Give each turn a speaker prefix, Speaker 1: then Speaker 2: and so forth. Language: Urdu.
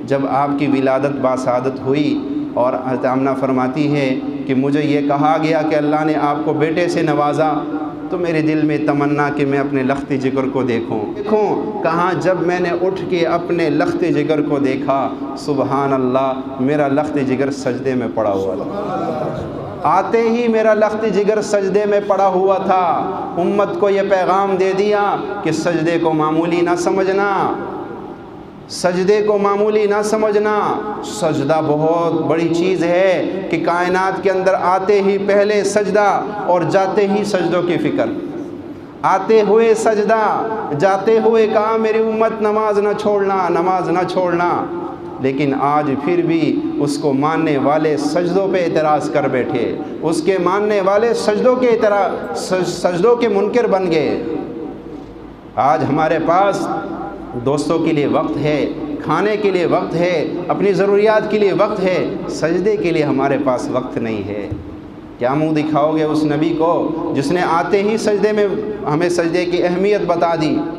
Speaker 1: جب آپ کی ولادت باسعادت ہوئی اور حضرت آمنہ فرماتی ہے کہ مجھے یہ کہا گیا کہ اللہ نے آپ کو بیٹے سے نوازا، تو میرے دل میں تمنا کہ میں اپنے لخت جگر کو دیکھوں۔ کہاں جب میں نے اٹھ کے اپنے لخت جگر کو دیکھا، سبحان اللہ، میرا لخت جگر سجدے میں پڑا ہوا تھا۔ آتے ہی میرا لخت جگر سجدے میں پڑا ہوا تھا۔ امت کو یہ پیغام دے دیا کہ سجدے کو معمولی نہ سمجھنا، سجدے کو معمولی نہ سمجھنا، سجدہ بہت بڑی چیز ہے کہ کائنات کے اندر آتے ہی پہلے سجدہ اور جاتے ہی سجدوں کی فکر۔ آتے ہوئے سجدہ، جاتے ہوئے کہا میری امت نماز نہ چھوڑنا، نماز نہ چھوڑنا، لیکن آج پھر بھی اس کو ماننے والے سجدوں پہ اعتراض کر بیٹھے، اس کے ماننے والے سجدوں کے منکر بن گئے۔ آج ہمارے پاس دوستوں کے لیے وقت ہے، کھانے کے لیے وقت ہے، اپنی ضروریات کے لیے وقت ہے، سجدے کے لیے ہمارے پاس وقت نہیں ہے۔ کیا منہ دکھاؤ گے اس نبی کو جس نے آتے ہی سجدے میں ہمیں سجدے کی اہمیت بتا دی؟